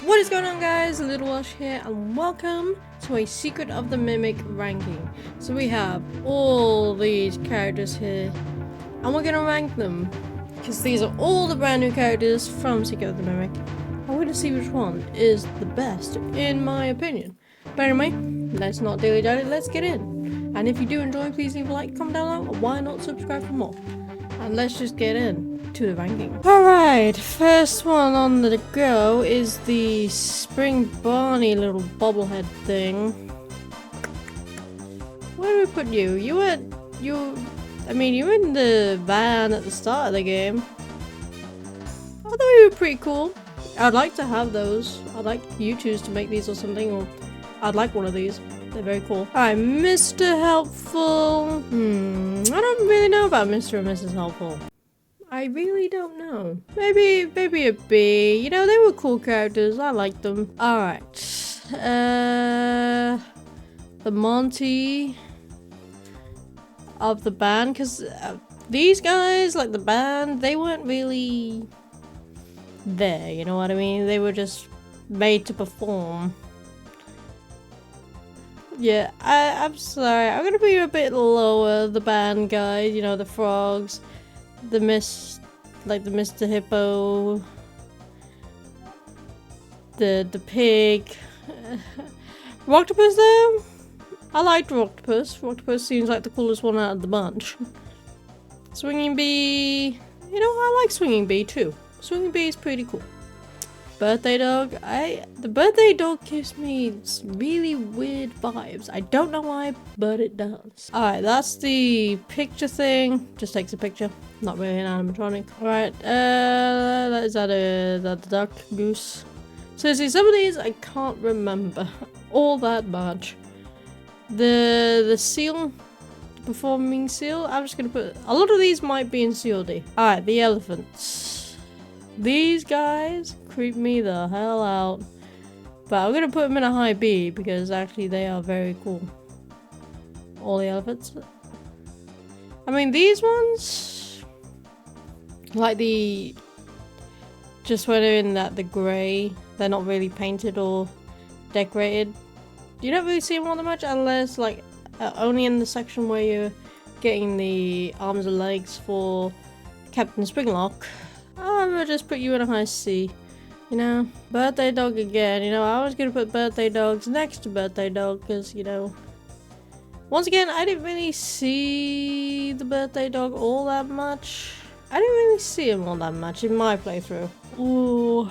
What is going on, guys? Little Welsh here, and welcome to a Secret of the Mimic ranking. So we have all these characters here, and we're gonna rank them because these are all the brand new characters from Secret of the Mimic. I'm gonna see which one is the best, in my opinion. But anyway, let's not dilly-dally, let's get in. And if you do enjoy, please leave a like, comment down below, or why not subscribe for more? And let's just get in to the ranking. Alright, first one on the go is the Spring Barney little bobblehead thing. Where do we put you? You were in the van at the start of the game. I thought you were pretty cool. I'd like to have those. I'd like you choose to make these or something, or I'd like one of these. They're very cool. Alright, Mr. Helpful. I don't really know about Mr. and Mrs. Helpful. I really don't know. Maybe a B. You know, they were cool characters. I liked them. Alright. The Monty of the band. Because these guys, like the band, they weren't really there. You know what I mean? They were just made to perform. Yeah, I'm sorry. I'm gonna put you a bit lower. The band guys, you know, the frogs. The Mr. Hippo, the pig, Rocktopus though? I liked Rocktopus. Rocktopus seems like the coolest one out of the bunch. Swinging Bee, you know, I like Swinging Bee too. Swinging Bee is pretty cool. Birthday Dog, the Birthday Dog gives me really weird vibes. I don't know why, but it does. Alright, that's the picture thing. Just takes a picture. Not really an animatronic. Alright, is that the duck, goose? Seriously, some of these I can't remember all that much. The seal, performing seal, I'm just gonna put, a lot of these might be in COD. Alright, the elephants. These guys creep me the hell out. But I'm gonna put them in a high B because actually they are very cool. All the elephants. I mean, these ones, like just when they're in the grey, they're not really painted or decorated. You don't really see them all that much unless like only in the section where you're getting the arms and legs for Captain Springlock. I'm gonna just put you in a high C. You know, Birthday Dog again. You know, I was gonna put Birthday Dogs next to Birthday Dog because, you know, once again, I didn't really see the Birthday Dog all that much. I didn't really see him all that much in my playthrough. Ooh,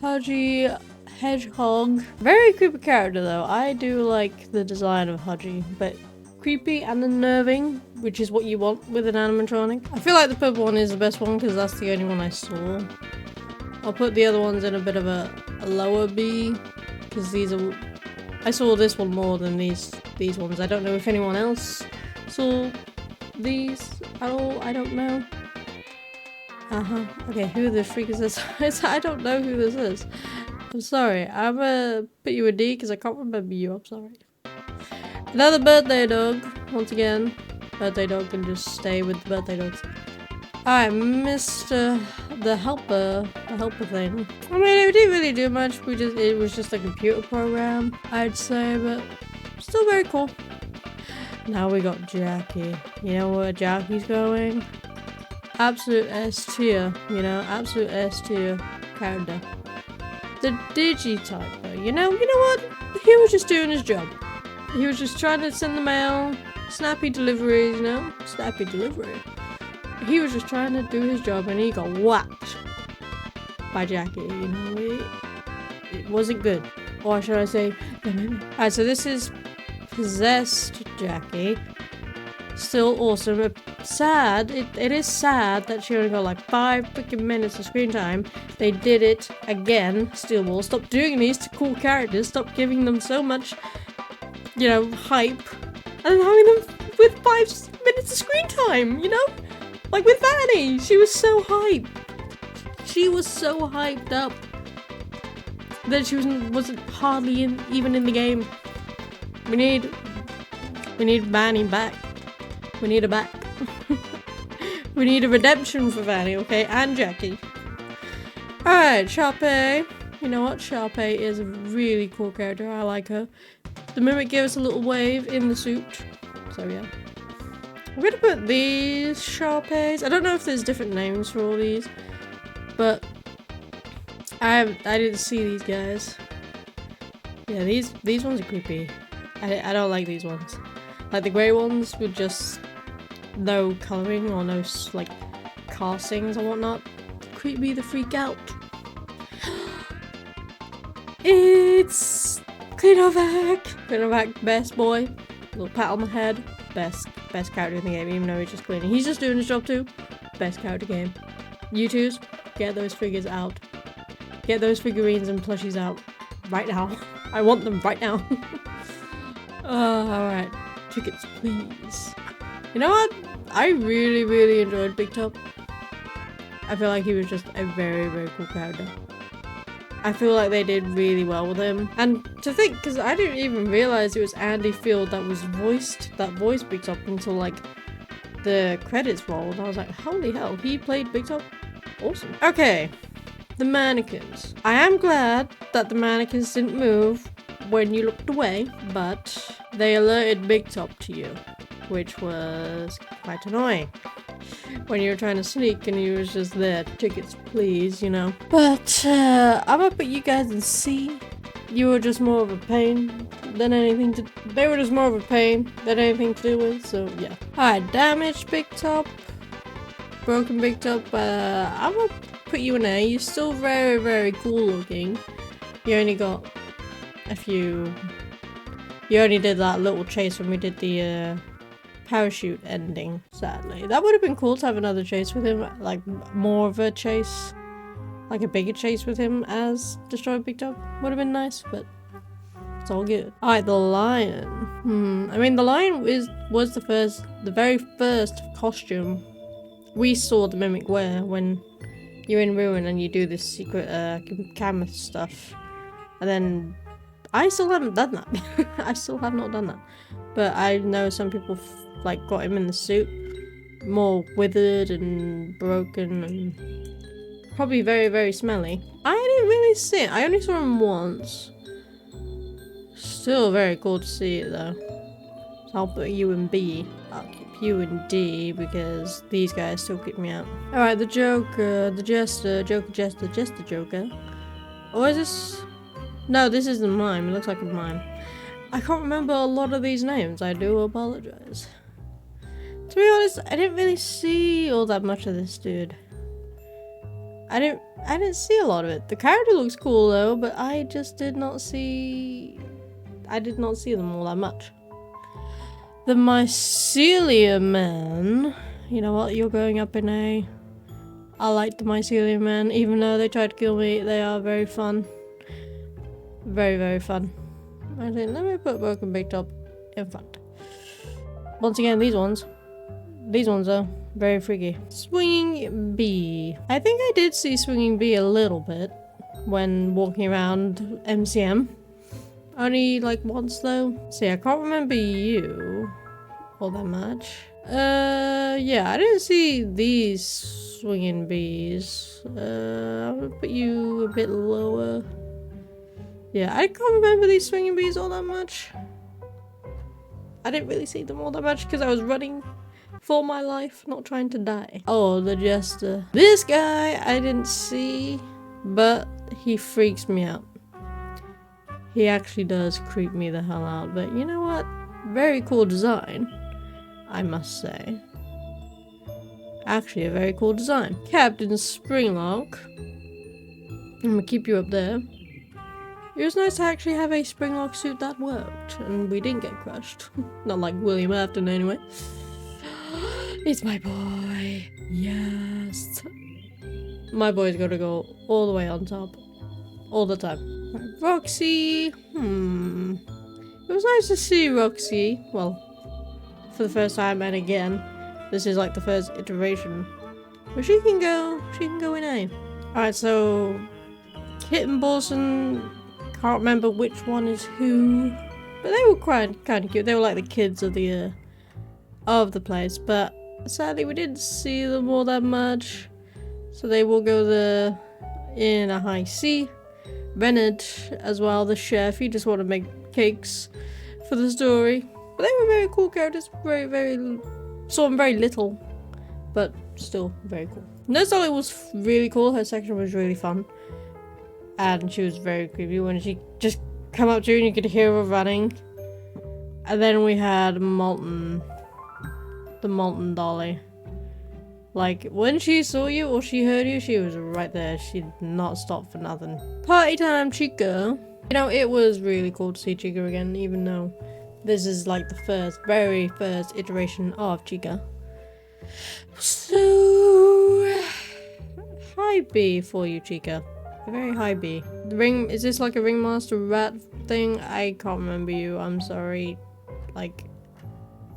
Hudgy Hedgehog. Very creepy character though. I do like the design of Hudgy, but creepy and unnerving, which is what you want with an animatronic. I feel like the purple one is the best one because that's the only one I saw. I'll put the other ones in a bit of a lower B because I saw this one more than these ones. I don't know if anyone else saw these at all. I don't know. Okay, who the freak is this? I don't know who this is. I'm sorry. I'm gonna put you a D because I can't remember you. I'm sorry. Another Birthday Dog. Once again, Birthday Dog can just stay with the Birthday Dogs. Alright, Mr. the helper thing. I mean, it didn't really do much. It was just a computer program, I'd say, but still very cool. Now we got Jackie. You know where Jackie's going? Absolute S tier. You know, absolute S tier character. The Digitype though. You know what? He was just doing his job. He was just trying to send the mail, snappy deliveries, you know? Snappy delivery. He was just trying to do his job and he got whacked by Jackie, you know? It wasn't good. Or should I say, alright, so this is possessed Jackie. Still awesome. Sad, it is sad that she only got like 5 freaking minutes of screen time. They did it again. Steel Ball, stop doing these to cool characters. Stop giving them so much, you know, hype and having them with 5 minutes of screen time, you know? Like with Vanny, she was so hyped. She was so hyped up that she wasn't hardly even in the game. We need Vanny back. We need her back. We need a redemption for Vanny, okay? And Jackie. Alright, Sharpay. You know what? Sharpay is a really cool character. I like her. The Mimic gave us a little wave in the suit. So yeah. I'm gonna put these Sharpays. I don't know if there's different names for all these, but I didn't see these guys. Yeah, these ones are creepy. I don't like these ones. Like the grey ones with just no colouring or no like castings or whatnot. Creep me the freak out. It's Cleanovac! Cleanovac, best boy. Little pat on the head. Best character in the game, even though he's just cleaning. He's just doing his job too. Best character game. You twos, get those figures out. Get those figurines and plushies out. Right now. I want them right now. Alright. Tickets, please. You know what? I really enjoyed Big Top. I feel like he was just a very cool character. I feel like they did really well with him. And to think, because I didn't even realize it was Andy Field that voiced Big Top until like the credits rolled. I was like, holy hell, he played Big Top? Awesome. Okay, the mannequins. I am glad that the mannequins didn't move when you looked away, but they alerted Big Top to you, which was quite annoying. When you were trying to sneak and he was just there, tickets please, you know. But I'm gonna put you guys in C. You were just more of a pain than anything to. They were just more of a pain than anything to do with. So yeah. Alright, damaged Big Top, broken Big Top. I'm gonna put you in A. You're still very cool looking. You only got a few. You only did that little chase when we did the parachute ending, sadly. That would have been cool to have another chase with him, like more of a chase, like a bigger chase with him as Destroy Big Top. Would have been nice, but it's all good. Alright, the lion. I mean, the lion was the very first costume we saw the Mimic wear when you're in Ruin and you do this secret camera stuff. And then I still haven't done that. I still have not done that. But I know some people like got him in the suit, more withered and broken and probably very smelly. I didn't really see it. I only saw him once. Still very cool to see it though. So I'll put you in B. I'll keep you in D because these guys still keep me out. Alright, the Joker, the Jester, Joker. Or is this? No, this isn't mime. It looks like a mime. I can't remember a lot of these names. I do apologize. To be honest, I didn't really see all that much of this dude. I didn't see a lot of it. The character looks cool though, but I just did not see them all that much. The Mycelium Man. You know what? You're going up in A. I like the Mycelium Man, even though they tried to kill me. They are very fun. Very fun. I think let me put Broken Big Top in front. Once again, these ones are very freaky. Swinging B. I think I did see Swinging B a little bit when walking around MCM. Only like once though. See, I can't remember you all that much. Yeah, I didn't see these Swinging Bees. I'm gonna put you a bit lower. Yeah, I can't remember these Swinging Bees all that much. I didn't really see them all that much because I was running for my life, not trying to die. Oh, the Jester. This guy I didn't see, but he freaks me out. He actually does creep me the hell out, but you know what? Very cool design, I must say. Actually, a very cool design. Captain Springlock. I'm gonna keep you up there. It was nice to actually have a Springlock suit that worked, and we didn't get crushed. Not like William Afton anyway. It's my boy. Yes. My boy's gotta go all the way on top. All the time. Right, Roxy. It was nice to see Roxy. Well, for the first time, and again, this is like the first iteration. But she can go in A. Alright, so Kitten Borson. Can't remember which one is who, but they were kind of cute. They were like the kids of the place, but sadly we didn't see them all that much, so they will go in a high C. Renard as well, the chef. He just wanted to make cakes for the story. But they were very cool characters. Saw them very little, but still very cool. Nurse Dolly was really cool. Her section was really fun. And she was very creepy when she just come up to you and you could hear her running. And then we had Molten. The Molten Dolly. Like, when she saw you or she heard you, she was right there. She did not stop for nothing. Party time, Chica. You know, it was really cool to see Chica again, even though this is like the very first iteration of Chica. So, high B for you, Chica. A very high B. The ring, is this like a ringmaster rat thing? I can't remember you, I'm sorry. Like,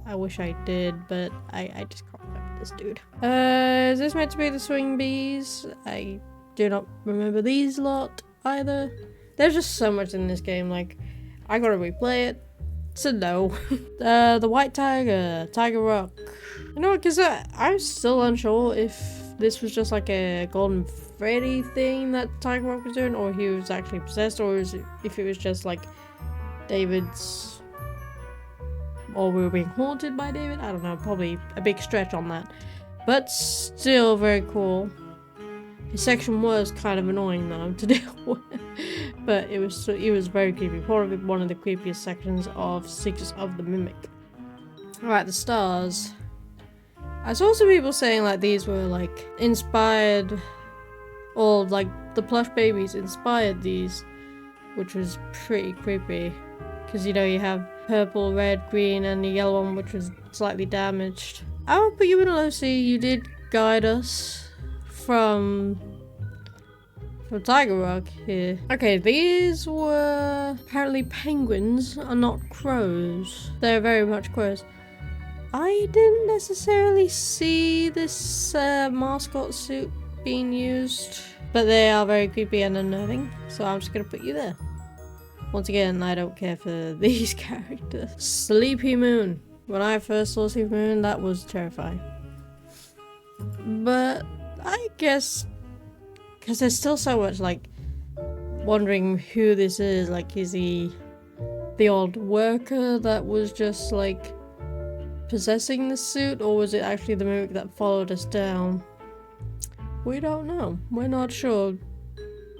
I wish I did, but I just can't remember this dude. Is this meant to be the swing bees? I do not remember these lot either. There's just so much in this game, like, I gotta replay it. So no. The white tiger, Tiger Rock. You know what, because I'm still unsure if this was just like a Golden Freddy thing that Tiger Rock was doing, or he was actually possessed, or if it was just like David's, or we were being haunted by David. I don't know, probably a big stretch on that, but still very cool. His section was kind of annoying though to deal with, but it was very creepy. Probably one of the creepiest sections of Secrets of the Mimic. Alright, the stars. I saw some people saying like these were like inspired, or like the plush babies inspired these, which was pretty creepy. Because you know you have purple, red, green, and the yellow one which was slightly damaged. I will put you in a low C. You did guide us from Tiger Rock here. Okay, these were apparently penguins and not crows. They're very much crows. I didn't necessarily see this mascot suit being used, but they are very creepy and unnerving, so I'm just gonna put you there. Once again, I don't care for these characters. Sleepy Moon. When I first saw Sleepy Moon, that was terrifying. But I guess, because there's still so much like wondering who this is. Like, is he the old worker that was just like possessing the suit, or was it actually the mimic that followed us down? We don't know. We're not sure.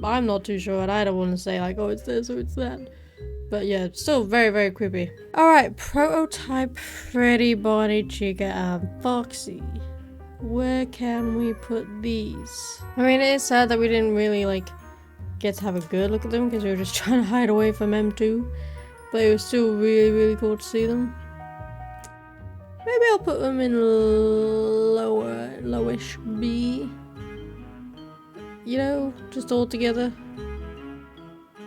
I'm not too sure, and I don't want to say like, oh, it's this or it's that. But yeah, still very, very creepy. Alright, prototype Freddy, Bonnie, Chica, and Foxy. Where can we put these? I mean, it is sad that we didn't really like get to have a good look at them because we were just trying to hide away from M2. But it was still really, really cool to see them. Maybe I'll put them in lowish B. You know, just all together.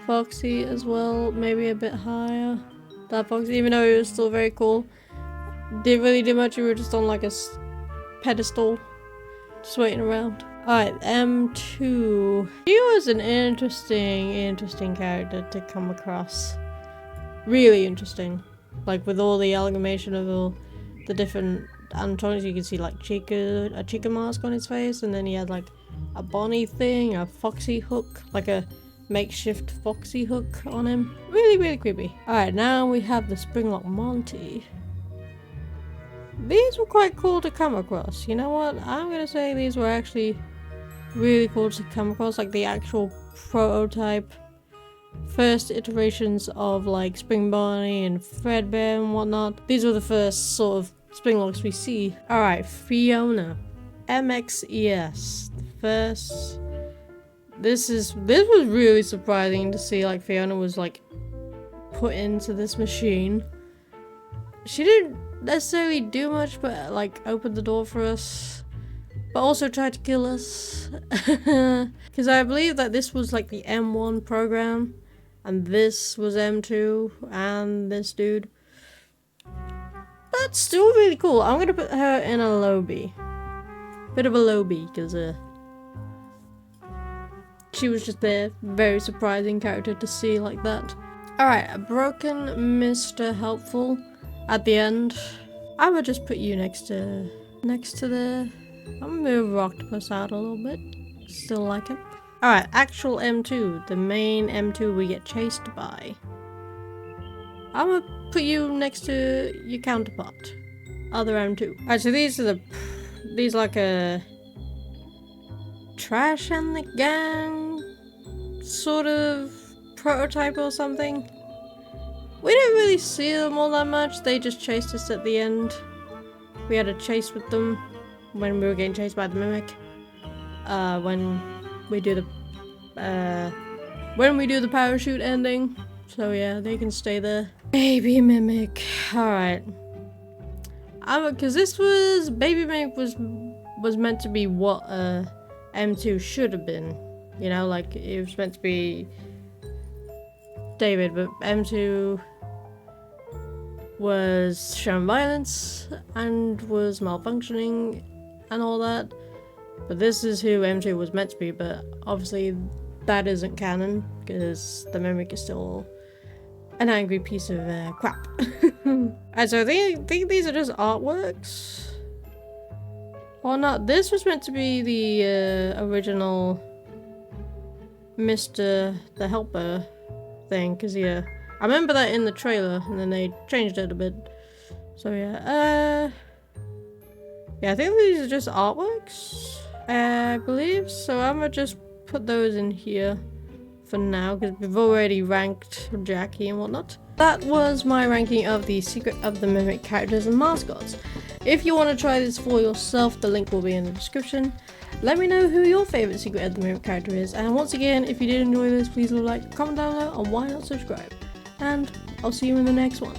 Foxy as well, maybe a bit higher. That Foxy, even though it was still very cool. Didn't really do much, we were just on like a pedestal. Just waiting around. Alright, M2. He was an interesting character to come across. Really interesting. Like with all the amalgamation of all the different animatronics, you can see like a Chica mask on his face, and then he had like a Bonnie thing, a Foxy hook, like a makeshift Foxy hook on him. Really, really creepy. Alright, now we have the Springlock Monty. These were quite cool to come across. You know what? I'm gonna say these were actually really cool to come across, like the actual prototype first iterations of like Spring Bonnie and Fredbear and whatnot. These were the first sort of Springlocks we see. Alright, Fiona. MXES. First. This was really surprising to see like Fiona was like put into this machine. She didn't necessarily do much but like open the door for us, but also tried to kill us. Because I believe that this was like the M1 program and this was M2 and this dude. But still really cool. I'm gonna put her in a low B. Bit of a low B because she was just there. Very surprising character to see like that. Alright, a broken Mr. Helpful at the end. I would just put you next to the... I'm gonna move Octopus out a little bit. Still like him. Alright, actual M2. The main M2 we get chased by. I'm gonna put you next to your counterpart. Other M2. Alright, so these are like a trash and the gang sort of prototype or something. We didn't really see them all that much. They just chased us at the end. We had a chase with them when we were getting chased by the mimic. When we do the parachute ending. So yeah, they can stay there. Baby mimic. Alright. Cause this was Baby Mimic was meant to be what M2 should have been. You know, like it was meant to be David, but M2 was showing violence and was malfunctioning and all that. But this is who M2 was meant to be, but obviously that isn't canon because the mimic is still an angry piece of crap. And so I think these are just artworks. Or not. This was meant to be the original Mr. the Helper thing, because yeah, I remember that in the trailer and then they changed it a bit. So yeah, yeah, I think these are just artworks, I believe. So I'm gonna just put those in here for now because we've already ranked Jackie and whatnot. That was my ranking of the Secret of the Mimic characters and mascots. If you want to try this for yourself, the link will be in the description. Let me know who your favourite Secret of the Mimic character is, and once again, if you did enjoy this, please leave a like, comment down below, and why not subscribe. And I'll see you in the next one.